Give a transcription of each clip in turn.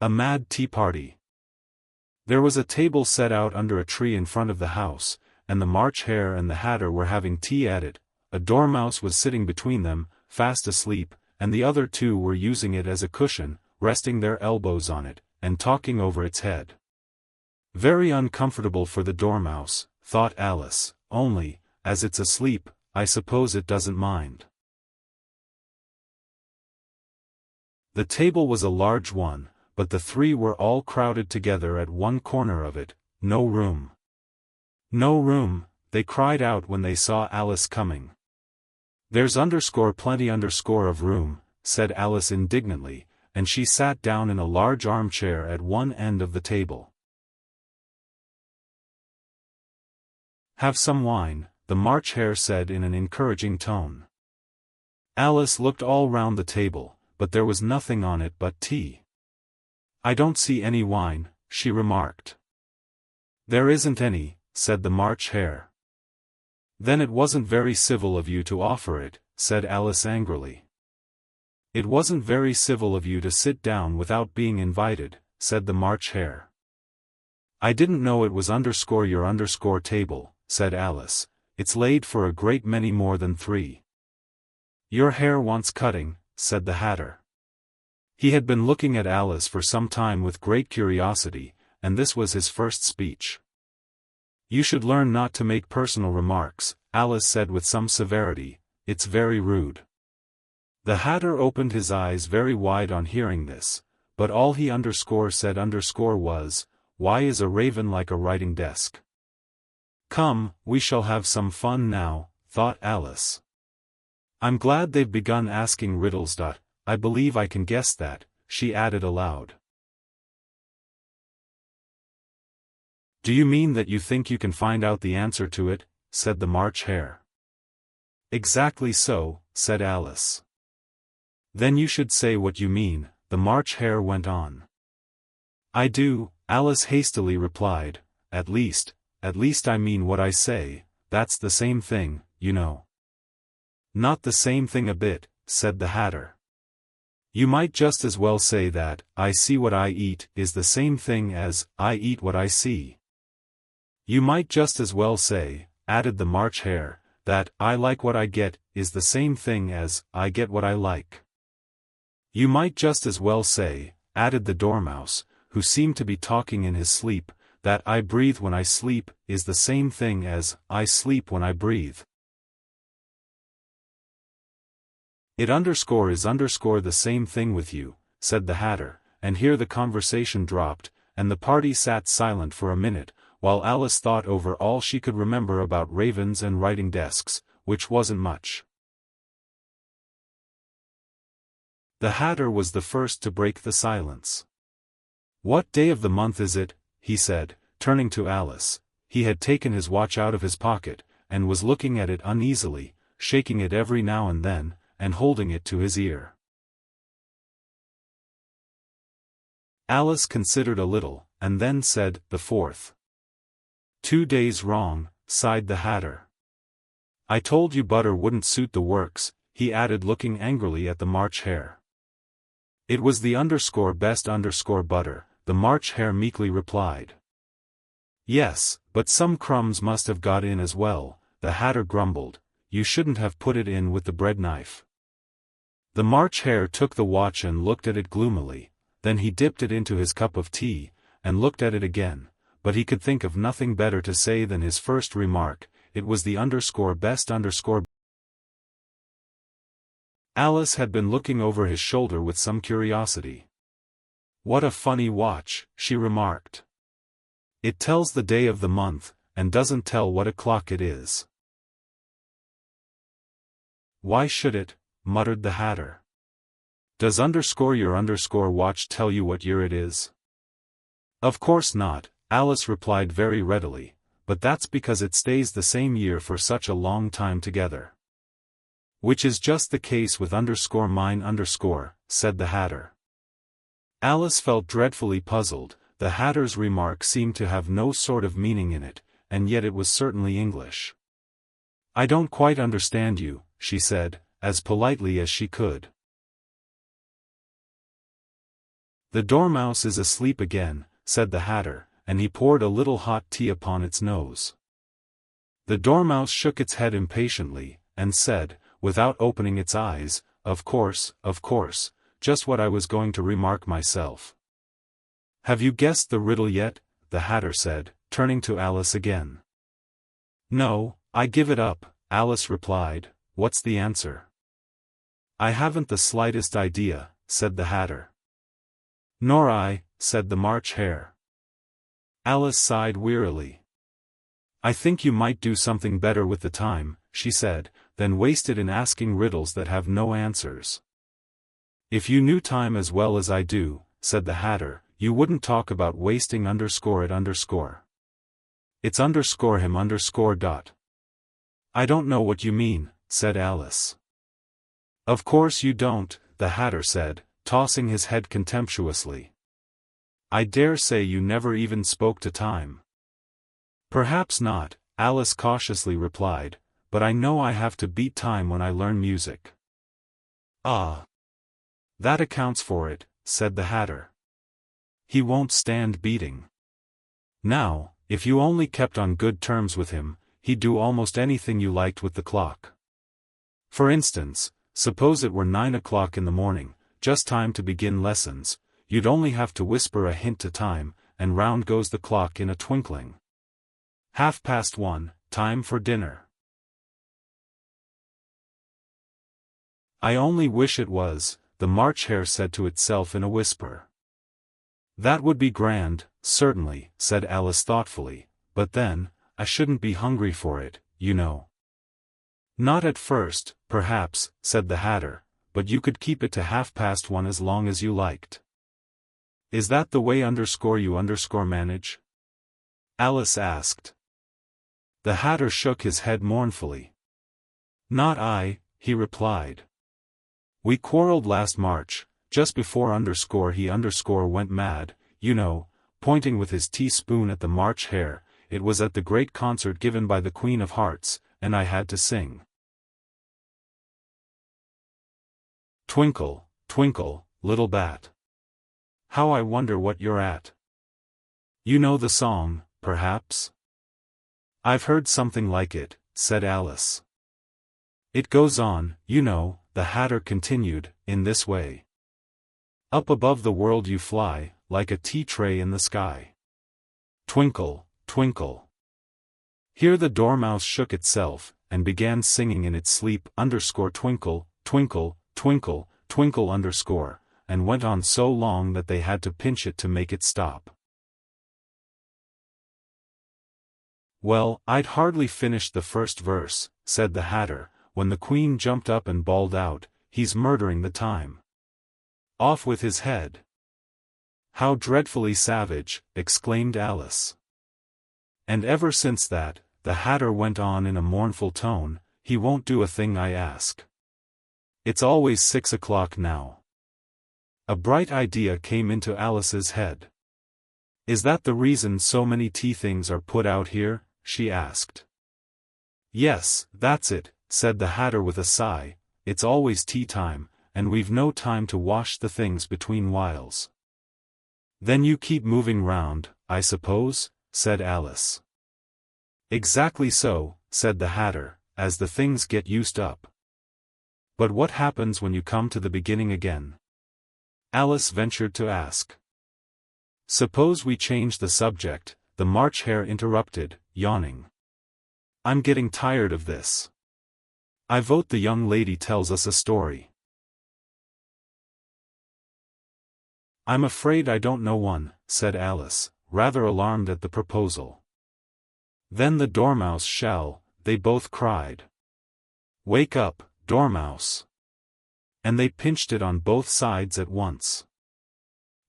A mad tea party. There was a table set out under a tree in front of the house, and the March Hare and the Hatter were having tea at it. A dormouse was sitting between them, fast asleep, and the other two were using it as a cushion, resting their elbows on it, and talking over its head. Very uncomfortable for the dormouse, thought Alice, only, as it's asleep, I suppose it doesn't mind. The table was a large one, but the three were all crowded together at one corner of it. No room. No room, they cried out when they saw Alice coming. There's plenty of room, said Alice indignantly, and she sat down in a large armchair at one end of the table. Have some wine, the March Hare said in an encouraging tone. Alice looked all round the table, but there was nothing on it but tea. I don't see any wine, she remarked. There isn't any, said the March Hare. Then it wasn't very civil of you to offer it, said Alice angrily. It wasn't very civil of you to sit down without being invited, said the March Hare. I didn't know it was your table, said Alice. It's laid for a great many more than 3. Your hair wants cutting, said the Hatter. He had been looking at Alice for some time with great curiosity, and this was his first speech. You should learn not to make personal remarks, Alice said with some severity, it's very rude. The Hatter opened his eyes very wide on hearing this, but all he said was, why is a raven like a writing desk? Come, we shall have some fun now, thought Alice. I'm glad they've begun asking riddles. I believe I can guess that, she added aloud. Do you mean that you think you can find out the answer to it? Said the March Hare. Exactly so, said Alice. Then you should say what you mean, the March Hare went on. I do, Alice hastily replied, at least I mean what I say, that's the same thing, you know. Not the same thing a bit, said the Hatter. You might just as well say that, I see what I eat, is the same thing as, I eat what I see. You might just as well say, added the March Hare, that, I like what I get, is the same thing as, I get what I like. You might just as well say, added the Dormouse, who seemed to be talking in his sleep, that I breathe when I sleep, is the same thing as, I sleep when I breathe. It is the same thing with you, said the Hatter, and here the conversation dropped, and the party sat silent for a minute, while Alice thought over all she could remember about ravens and writing desks, which wasn't much. The Hatter was the first to break the silence. What day of the month is it? He said, turning to Alice. He had taken his watch out of his pocket, and was looking at it uneasily, shaking it every now and then, and holding it to his ear. Alice considered a little, and then said, the 4th. 2 days wrong, sighed the Hatter. I told you butter wouldn't suit the works, he added looking angrily at the March Hare. It was the best butter, the March Hare meekly replied. Yes, but some crumbs must have got in as well, the Hatter grumbled, you shouldn't have put it in with the bread knife. The March Hare took the watch and looked at it gloomily, then he dipped it into his cup of tea, and looked at it again, but he could think of nothing better to say than his first remark, it was the best Alice had been looking over his shoulder with some curiosity. What a funny watch, she remarked. It tells the day of the month, and doesn't tell what o'clock it is. Why should it? Muttered the Hatter. Does your watch tell you what year it is? Of course not, Alice replied very readily, but that's because it stays the same year for such a long time together. Which is just the case with mine, said the Hatter. Alice felt dreadfully puzzled, the Hatter's remark seemed to have no sort of meaning in it, and yet it was certainly English. I don't quite understand you, she said, as politely as she could. The Dormouse is asleep again, said the Hatter, and he poured a little hot tea upon its nose. The Dormouse shook its head impatiently, and said, without opening its eyes, of course, just what I was going to remark myself. Have you guessed the riddle yet? The Hatter said, turning to Alice again. No, I give it up, Alice replied. What's the answer? I haven't the slightest idea, said the Hatter. Nor I, said the March Hare. Alice sighed wearily. I think you might do something better with the time, she said, than waste it in asking riddles that have no answers. If you knew time as well as I do, said the Hatter, you wouldn't talk about wasting _it_. It's _him_. I don't know what you mean, said Alice. Of course you don't, the Hatter said, tossing his head contemptuously. I dare say you never even spoke to time. Perhaps not, Alice cautiously replied, but I know I have to beat time when I learn music. Ah. That accounts for it, said the Hatter. He won't stand beating. Now, if you only kept on good terms with him, he'd do almost anything you liked with the clock. For instance, suppose it were 9 o'clock in the morning, just time to begin lessons, you'd only have to whisper a hint to time, and round goes the clock in a twinkling. 1:30, time for dinner. I only wish it was, the March Hare said to itself in a whisper. That would be grand, certainly, said Alice thoughtfully, but then, I shouldn't be hungry for it, you know. Not at first, perhaps, said the Hatter, but you could keep it to 1:30 as long as you liked. Is that the way you manage? Alice asked. The Hatter shook his head mournfully. Not I, he replied. We quarreled last March, just before he went mad, you know, pointing with his teaspoon at the March Hare. It was at the great concert given by the Queen of Hearts, and I had to sing. Twinkle, twinkle, little bat. How I wonder what you're at. You know the song, perhaps? I've heard something like it, said Alice. It goes on, you know, the Hatter continued, in this way. Up above the world you fly, like a tea tray in the sky. Twinkle, twinkle. Here the Dormouse shook itself, and began singing in its sleep, _twinkle, twinkle, twinkle, twinkle _, and went on so long that they had to pinch it to make it stop. Well, I'd hardly finished the first verse, said the Hatter, when the Queen jumped up and bawled out, he's murdering the time. Off with his head. How dreadfully savage, exclaimed Alice. And ever since that, the Hatter went on in a mournful tone, he won't do a thing I ask. It's always 6 o'clock now. A bright idea came into Alice's head. Is that the reason so many tea things are put out here? She asked. Yes, that's it, said the Hatter with a sigh, it's always tea time, and we've no time to wash the things between whiles. Then you keep moving round, I suppose, said Alice. Exactly so, said the Hatter, as the things get used up. But what happens when you come to the beginning again? Alice ventured to ask. Suppose we change the subject, the March Hare interrupted, yawning. I'm getting tired of this. I vote the young lady tells us a story. I'm afraid I don't know one, said Alice, rather alarmed at the proposal. Then the Dormouse shall, they both cried. Wake up, Dormouse. And they pinched it on both sides at once.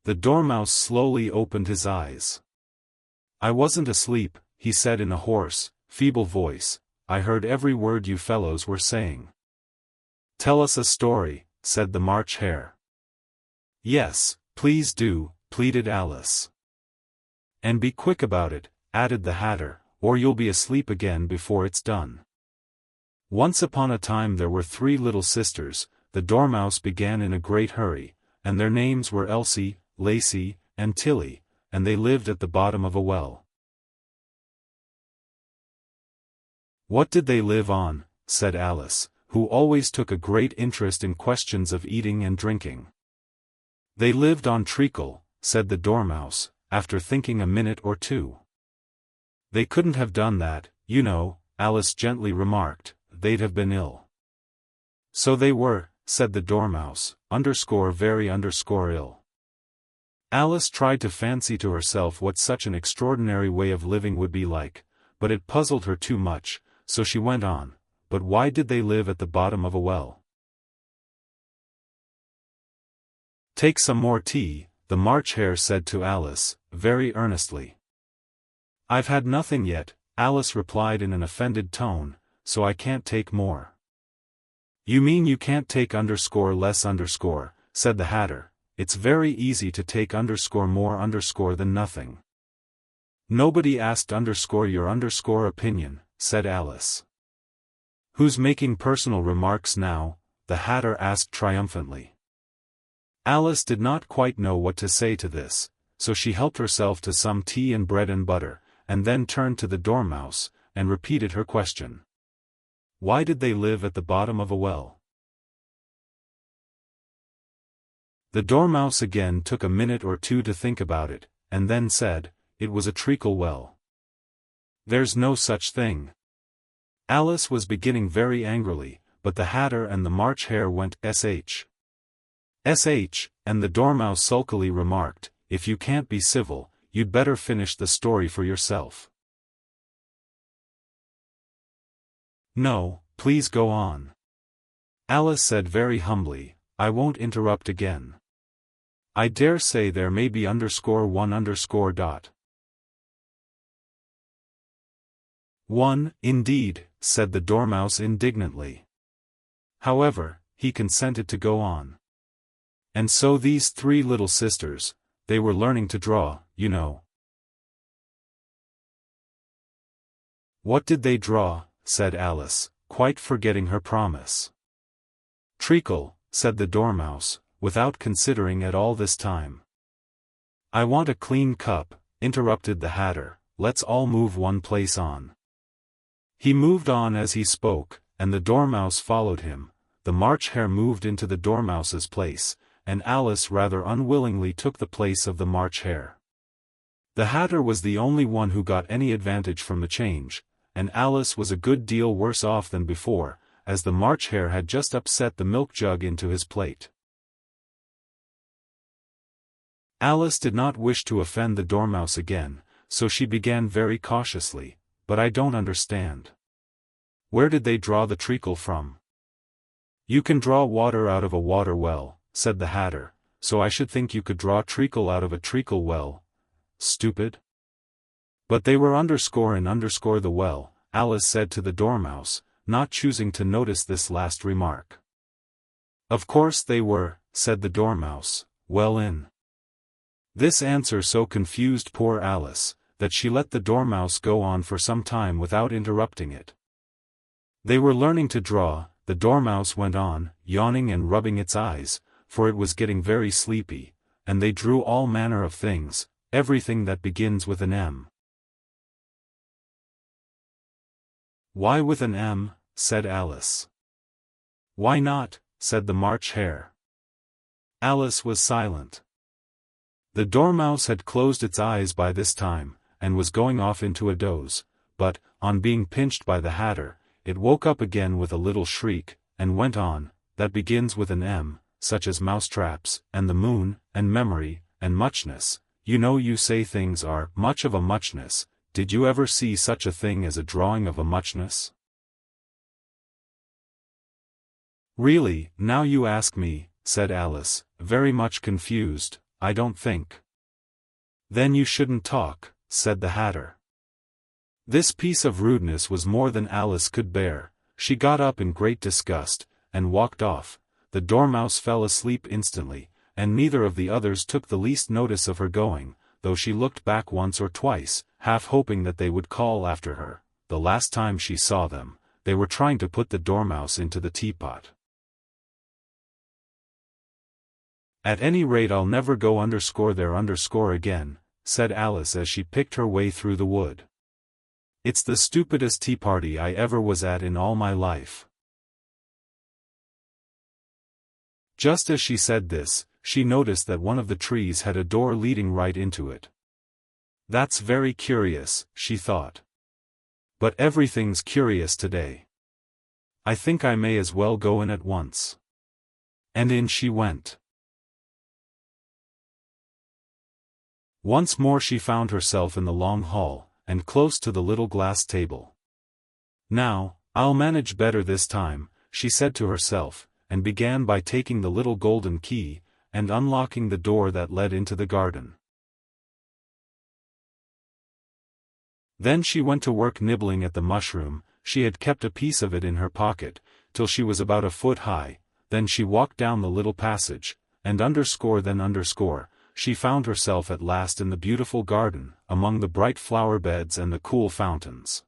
The Dormouse slowly opened his eyes. I wasn't asleep, he said in a hoarse, feeble voice, I heard every word you fellows were saying. Tell us a story, said the March Hare. Yes, please do, pleaded Alice. And be quick about it, added the Hatter, or you'll be asleep again before it's done. Once upon a time there were 3 little sisters, the Dormouse began in a great hurry, and their names were Elsie, Lacey, and Tilly, and they lived at the bottom of a well. What did they live on? Said Alice, who always took a great interest in questions of eating and drinking. They lived on treacle, said the Dormouse, after thinking a minute or two. They couldn't have done that, you know, Alice gently remarked, they'd have been ill. So they were, said the Dormouse, very ill. Alice tried to fancy to herself what such an extraordinary way of living would be like, but it puzzled her too much, so she went on, but why did they live at the bottom of a well? Take some more tea, the March Hare said to Alice, very earnestly. I've had nothing yet, Alice replied in an offended tone, so I can't take more. You mean you can't take less, said the Hatter. It's very easy to take more than nothing. Nobody asked your opinion, said Alice. Who's making personal remarks now? The Hatter asked triumphantly. Alice did not quite know what to say to this, so she helped herself to some tea and bread and butter, and then turned to the Dormouse, and repeated her question. Why did they live at the bottom of a well? The Dormouse again took a minute or two to think about it, and then said, it was a treacle well. There's no such thing. Alice was beginning very angrily, but the Hatter and the March Hare went sh. And the Dormouse sulkily remarked, if you can't be civil, you'd better finish the story for yourself. No, please go on. Alice said very humbly, I won't interrupt again. I dare say there may be _1_. 1, indeed, said the Dormouse indignantly. However, he consented to go on. And so these three little sisters, they were learning to draw, you know. What did they draw? Said Alice, quite forgetting her promise. Treacle, said the Dormouse, without considering at all this time. I want a clean cup, interrupted the Hatter, let's all move one place on. He moved on as he spoke, and the Dormouse followed him. The March Hare moved into the Dormouse's place, and Alice rather unwillingly took the place of the March Hare. The Hatter was the only one who got any advantage from the change, and Alice was a good deal worse off than before, as the March Hare had just upset the milk jug into his plate. Alice did not wish to offend the Dormouse again, so she began very cautiously, but I don't understand. Where did they draw the treacle from? You can draw water out of a water well, said the Hatter, so I should think you could draw treacle out of a treacle well. Stupid. But they were the well, Alice said to the Dormouse, not choosing to notice this last remark. Of course they were, said the Dormouse, well in. This answer so confused poor Alice, that she let the Dormouse go on for some time without interrupting it. They were learning to draw, the Dormouse went on, yawning and rubbing its eyes, for it was getting very sleepy, and they drew all manner of things, everything that begins with an M. Why with an M? Said Alice. Why not? Said the March Hare. Alice was silent. The Dormouse had closed its eyes by this time, and was going off into a doze, but, on being pinched by the Hatter, it woke up again with a little shriek, and went on, that begins with an M, such as mousetraps, and the moon, and memory, and muchness. You know you say things are much of a muchness. Did you ever see such a thing as a drawing of a muchness? Really, now you ask me, said Alice, very much confused, I don't think. Then you shouldn't talk, said the Hatter. This piece of rudeness was more than Alice could bear. She got up in great disgust, and walked off. The Dormouse fell asleep instantly, and neither of the others took the least notice of her going, though she looked back once or twice, half hoping that they would call after her. The last time she saw them, they were trying to put the Dormouse into the teapot. At any rate I'll never go there again, said Alice as she picked her way through the wood. It's the stupidest tea party I ever was at in all my life. Just as she said this, she noticed that one of the trees had a door leading right into it. That's very curious, she thought. But everything's curious today. I think I may as well go in at once. And in she went. Once more she found herself in the long hall, and close to the little glass table. Now, I'll manage better this time, she said to herself, and began by taking the little golden key, and unlocking the door that led into the garden. Then she went to work nibbling at the mushroom. She had kept a piece of it in her pocket, till she was about a foot high. Then she walked down the little passage, and she found herself at last in the beautiful garden, among the bright flower beds and the cool fountains.